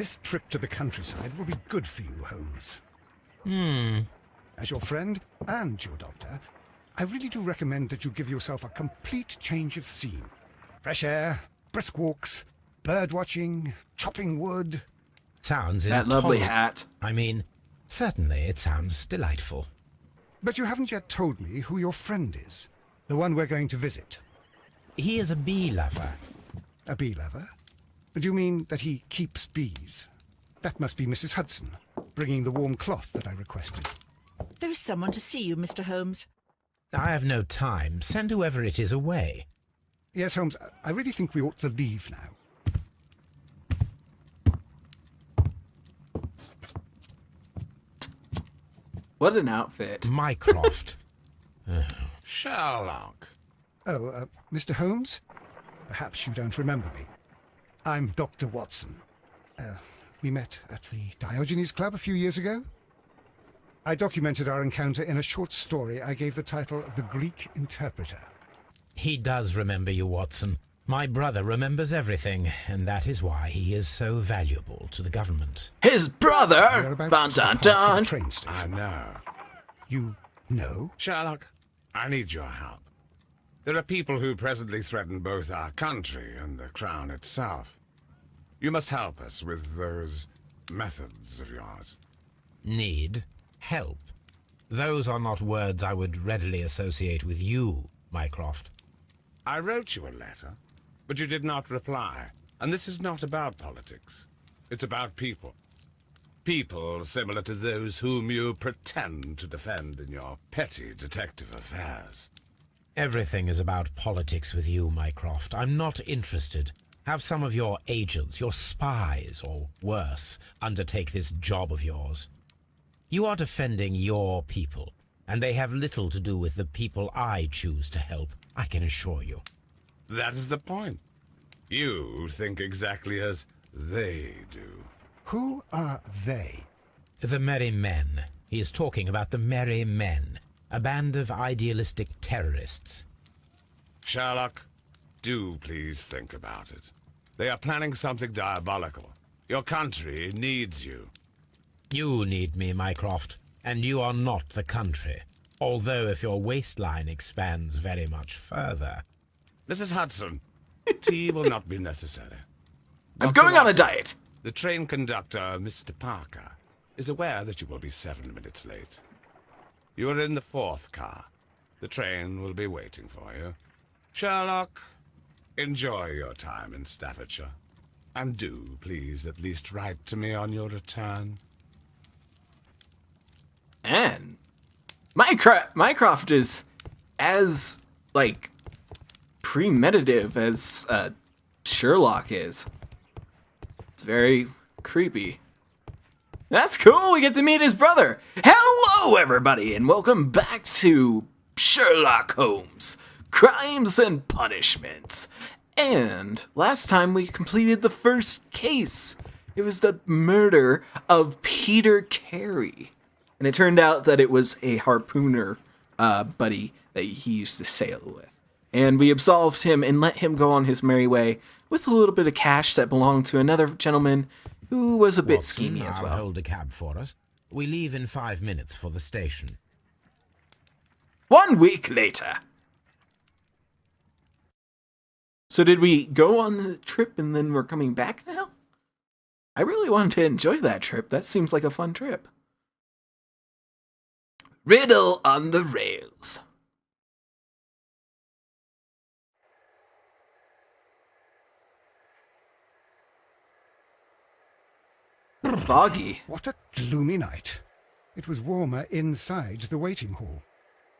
This trip to the countryside will be good for you, Holmes. Hmm. As your friend and your doctor, I really do recommend that you give yourself a complete change of scene. Fresh air, brisk walks, bird watching, chopping wood. Sounds That lovely intolerable. hat. I mean, certainly it sounds delightful. But you haven't yet told me who your friend is, the one we're going to visit. He is a bee lover. A bee lover? Do you mean that he keeps bees? That must be Mrs. Hudson, bringing the warm cloth that I requested. There is someone to see you, Mr. Holmes. I have no time. Send whoever it is away. Yes, Holmes, I really think we ought to leave now. What an outfit. Mycroft. Sherlock. Oh, Mr. Holmes? Perhaps you don't remember me. I'm Dr. Watson. We met at the Diogenes Club a few years ago. I documented our encounter in a short story I gave the title The Greek Interpreter. He does remember you, Watson. My brother remembers everything, and that is why he is so valuable to the government. His We're brother! about Dun to dun depart from dun! the train station. I know. You know? Sherlock, I need your help. There are people who presently threaten both our country and the Crown itself. You must help us with those methods of yours. Need help. Those are not words I would readily associate with you, Mycroft. I wrote you a letter, but you did not reply. And this is not about politics. It's about people. People similar to those whom you pretend to defend in your petty detective affairs. Everything is about politics with you, Mycroft. I'm not interested. Have some of your agents, your spies, or worse, undertake this job of yours. You are defending your people, and they have little to do with the people I choose to help, I can assure you. That's the point. You think exactly as they do. Who are they? The Merry Men. He is talking about the Merry Men, a band of idealistic terrorists. Sherlock, do please think about it. They are planning something diabolical. Your country needs you. You need me, Mycroft, and you are not the country. Although if your waistline expands very much further. Mrs. Hudson, tea will not be necessary. I'm Dr. going on a Watson, diet. The train conductor, Mr. Parker, is aware that you will be 7 minutes late. You are in the 4th car. The train will be waiting for you. Sherlock, enjoy your time in Staffordshire. And do, please, at least write to me on your return. And Mycroft is as, like, premeditative as Sherlock is. It's very creepy. That's cool, we get to meet his brother. Hello, everybody, and welcome back to Sherlock Holmes, Crimes and Punishments. And last time we completed the first case. It was the murder of Peter Carey. And it turned out that it was a harpooner buddy that he used to sail with. And we absolved him and let him go on his merry way with a little bit of cash that belonged to another gentleman who was a bit Watson, schemy as I'll well. hold a cab for us. We leave in 5 minutes for the station. 1 week later. So did we go on the trip and then we're coming back now? I really wanted to enjoy that trip. That seems like a fun trip. Riddle on the rails. Foggy. What a gloomy night. It was warmer inside the waiting hall.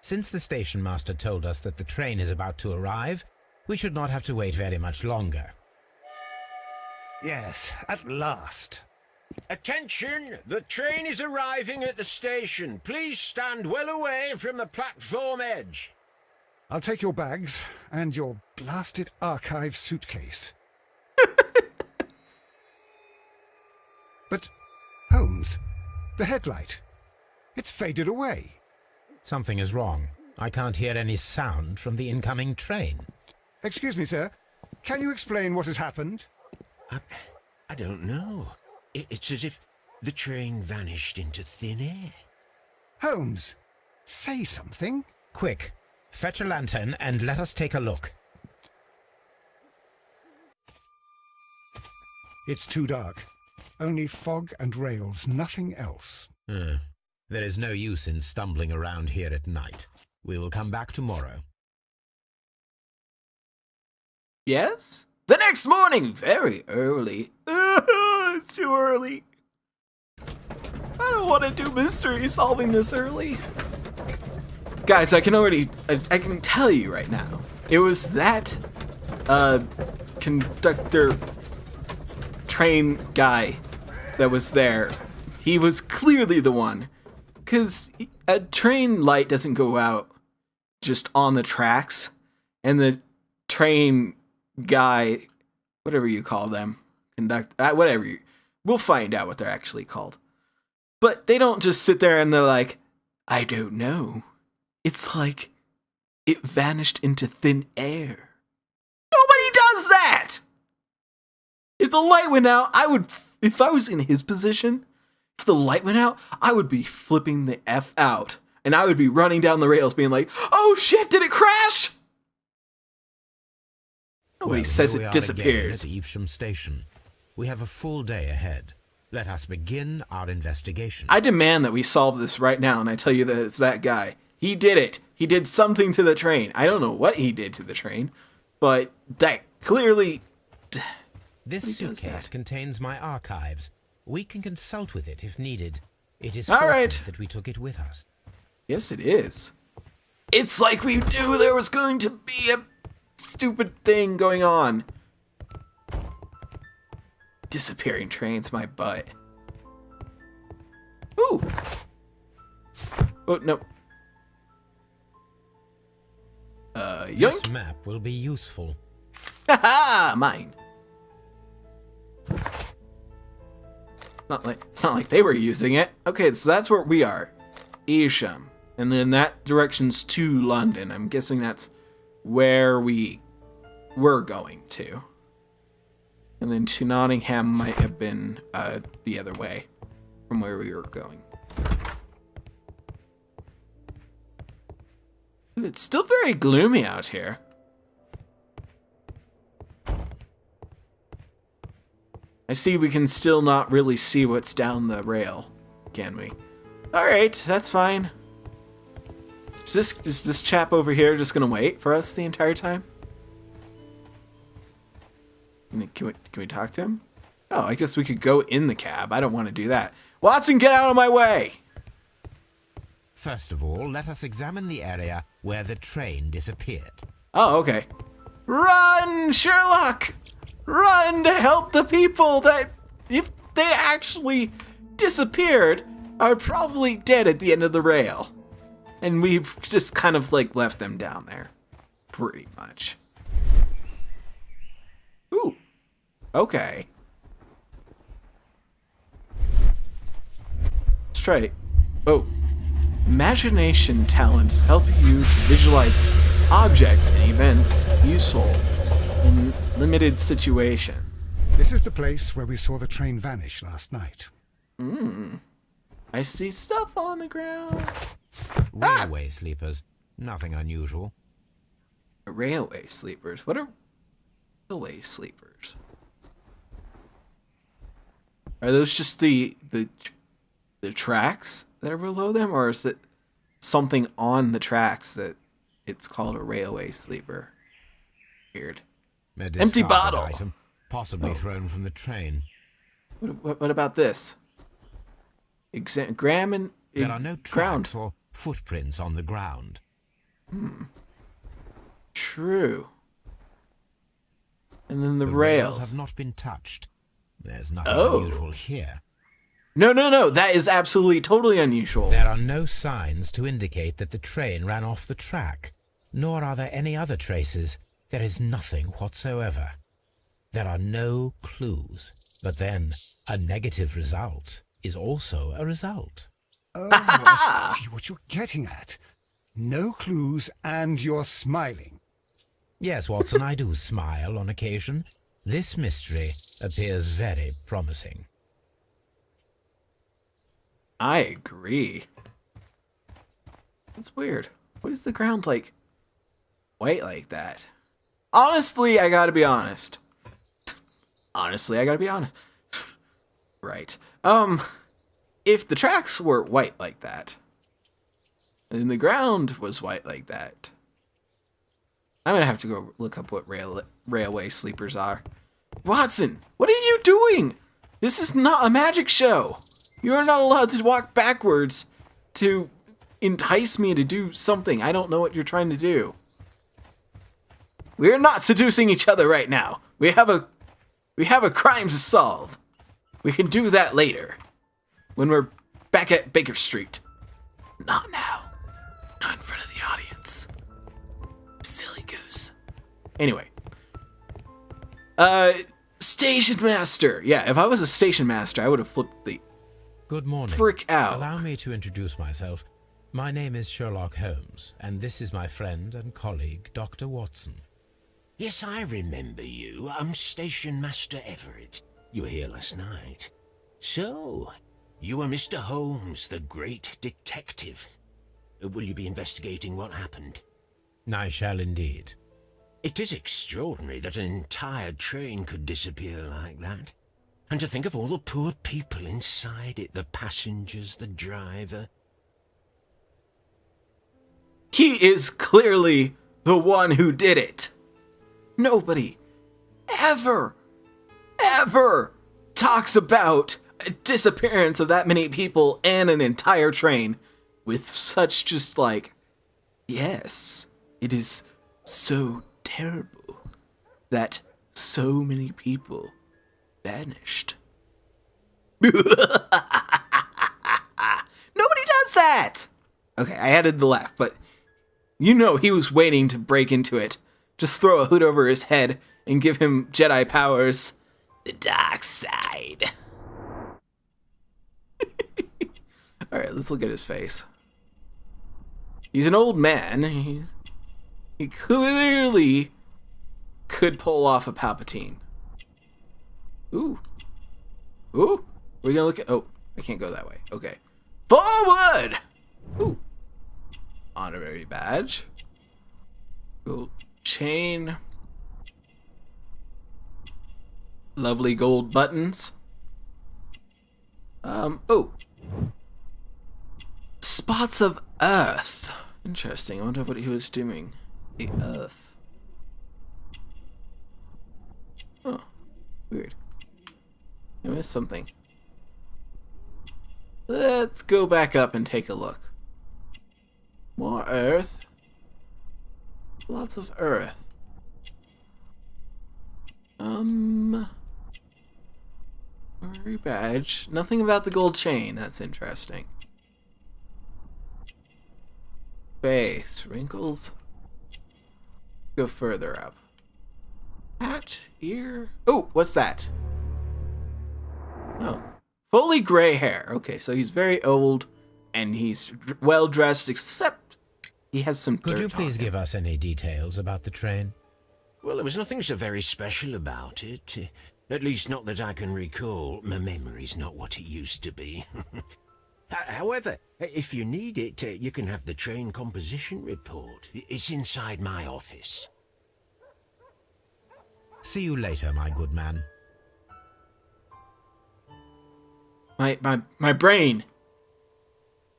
Since the station master told us that the train is about to arrive, we should not have to wait very much longer. Yes, at last. Attention! The train is arriving at the station. Please stand well away from the platform edge. I'll take your bags and your blasted archive suitcase. But, Holmes, the headlight. It's faded away. Something is wrong. I can't hear any sound from the incoming train. Excuse me, sir. Can you explain what has happened? I don't know. It's as if the train vanished into thin air. Holmes, say something. Quick, fetch a lantern and let us take a look. It's too dark. Only fog and rails, nothing else. There is no use in stumbling around here at night. We will come back tomorrow. Yes? The next morning, very early. It's too early. I don't want to do mystery solving this early. Guys, I can tell you right now. It was that conductor train guy that was there. He was clearly the one. Because a train light doesn't go out just on the tracks. And the train guy, whatever you call them, we'll find out what they're actually called. But they don't just sit there and they're like, I don't know. It's like it vanished into thin air. Nobody does that! If the light went out, if I was in his position, if the light went out, I would be flipping the F out. And I would be running down the rails being like, oh shit, did it crash? Nobody says here we it are disappears. again at Evesham Station. We have a full day ahead. Let us begin our investigation. I demand that we solve this right now, and I tell you that it's that guy. He did it. He did something to the train. I don't know what he did to the train, but that clearly... This He does suitcase that. contains my archives. We can consult with it if needed. It is All fortunate right. that we took it with us. Yes, it is. It's like we knew there was going to be a stupid thing going on. Disappearing trains, my butt. Ooh. Oh, no. This Yoink. map will be useful. Haha, mine. It's not like they were using it. Okay, so that's where we are. Evesham. And then that direction's to London. I'm guessing that's where we were going to. And then to Nottingham might have been the other way from where we were going. It's still very gloomy out here. I see we can still not really see what's down the rail, can we? Alright, that's fine. Is this chap over here just gonna wait for us the entire time? Can we talk to him? Oh, I guess we could go in the cab. I don't want to do that. Watson, get out of my way! First of all, let us examine the area where the train disappeared. Oh, okay. Run, Sherlock! Run to help the people that, if they actually disappeared, are probably dead at the end of the rail. And we've just kind of like left them down there. Pretty much. Ooh. Okay. Let's try it. Oh. Imagination talents help you to visualize objects and events useful in limited situations. This is the place where we saw the train vanish last night. I see stuff on the ground. Railway sleepers. Nothing unusual. Railway sleepers. What are railway sleepers? Are those just the tracks that are below them, or is it something on the tracks that it's called a railway sleeper? Weird. A Empty discarded bottle. item, possibly thrown from the train. What about this? Graham There are no ground. tracks or footprints on the ground. True. And then the rails rails. have not been touched. There's nothing Oh. unusual here. No. That is absolutely totally unusual. There are no signs to indicate that the train ran off the track, nor are there any other traces. There is nothing whatsoever. There are no clues. But then, a negative result is also a result. Oh, I see what you're getting at. No clues, and you're smiling. Yes, Watson, I do smile on occasion. This mystery appears very promising. I agree. It's weird. What is the ground like white like that? Honestly, I gotta be honest. Honestly, I gotta be honest. Right. If the tracks were white like that, and the ground was white like that, I'm gonna have to go look up what railway sleepers are. Watson, what are you doing? This is not a magic show. You are not allowed to walk backwards to entice me to do something. I don't know what you're trying to do. We are not seducing each other right now. We have a crime to solve. We can do that later, when we're back at Baker Street. Not now. Not in front of the audience. Silly goose. Anyway. Station master. Yeah, if I was a station master, I would have flipped the Good morning. frick out. Allow me to introduce myself. My name is Sherlock Holmes, and this is my friend and colleague, Dr. Watson. Yes, I remember you. I'm Station Master Everett. You were here last night. So, you are Mr. Holmes, the great detective. Will you be investigating what happened? I shall indeed. It is extraordinary that an entire train could disappear like that. And to think of all the poor people inside it, the passengers, the driver. He is clearly the one who did it. Nobody ever talks about a disappearance of that many people and an entire train with such just like, yes, it is so terrible that so many people vanished. Nobody does that! Okay, I added the laugh, but you know he was waiting to break into it. Just throw a hood over his head and give him Jedi powers. The dark side. Alright, let's look at his face. He's an old man. He clearly could pull off a Palpatine. Ooh. Ooh. We're gonna look at... Oh, I can't go that way. Okay. Forward! Ooh. Honorary badge. Gold chain. Lovely gold buttons. Oh. Spots of earth. Interesting. I wonder what he was doing. The earth. Oh. Weird. I missed something. Let's go back up and take a look. More earth. Lots of earth. Honorary badge. Nothing about the gold chain. That's interesting. Face. Wrinkles. Go further up. Hat. Ear. Oh, what's that? Oh. Fully gray hair. Okay, so he's very old and he's well dressed, except he has some Could dirt you please on him. give us any details about the train? Well, there was nothing so very special about it. At least not that I can recall. My memory's not what it used to be. However, if you need it, you can have the train composition report. It's inside my office. See you later, my good man. My brain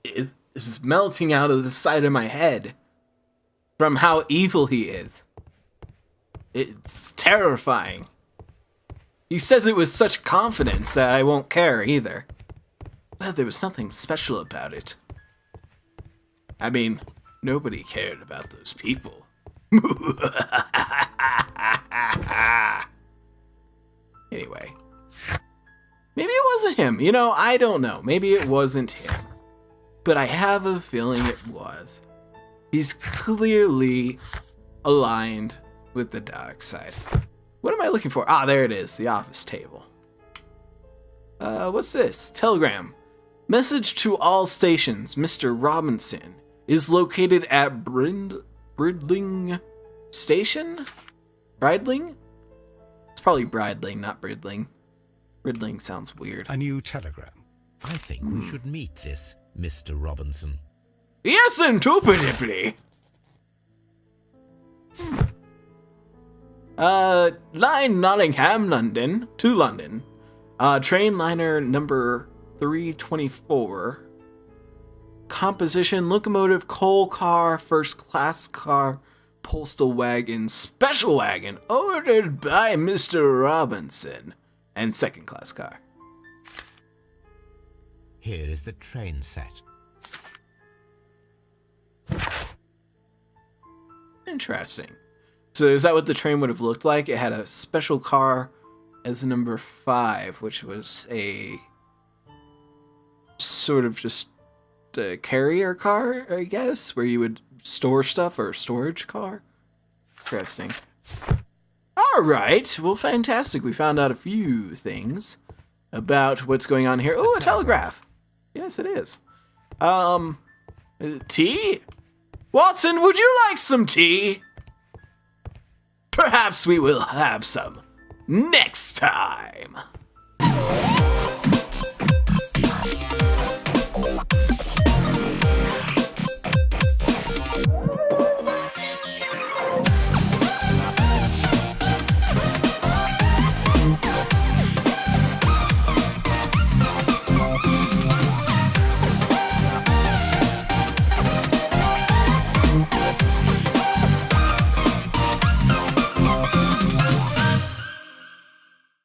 is melting out of the side of my head from how evil he is. It's terrifying. He says it with such confidence that I won't care either. But there was nothing special about it. I mean, nobody cared about those people. Anyway. Maybe it wasn't him. You know, I don't know. Maybe it wasn't him. But I have a feeling it was. He's clearly aligned with the dark side. What am I looking for? Ah, there it is. The office table. What's this? Telegram. Message to all stations. Mr. Robinson is located at Bridling Station? Bridling? It's probably Bridling, not Bridling. Bridling sounds weird. A new telegram. I think we should meet this Mr. Robinson. Yes, indubitably. Line Nottingham, London, to London. Train liner number 324. Composition, locomotive, coal car, first class car, postal wagon, special wagon, ordered by Mr. Robinson, and second class car. Here is the train set. Interesting. So is that what the train would have looked like? It had a special car as number 5, which was a sort of just a carrier car, I guess, where you would store stuff, or a storage car. Interesting. All right. Well, fantastic. We found out a few things about what's going on here. Oh, a telegraph. Yes, it is. Tea? Watson, would you like some tea? Perhaps we will have some next time.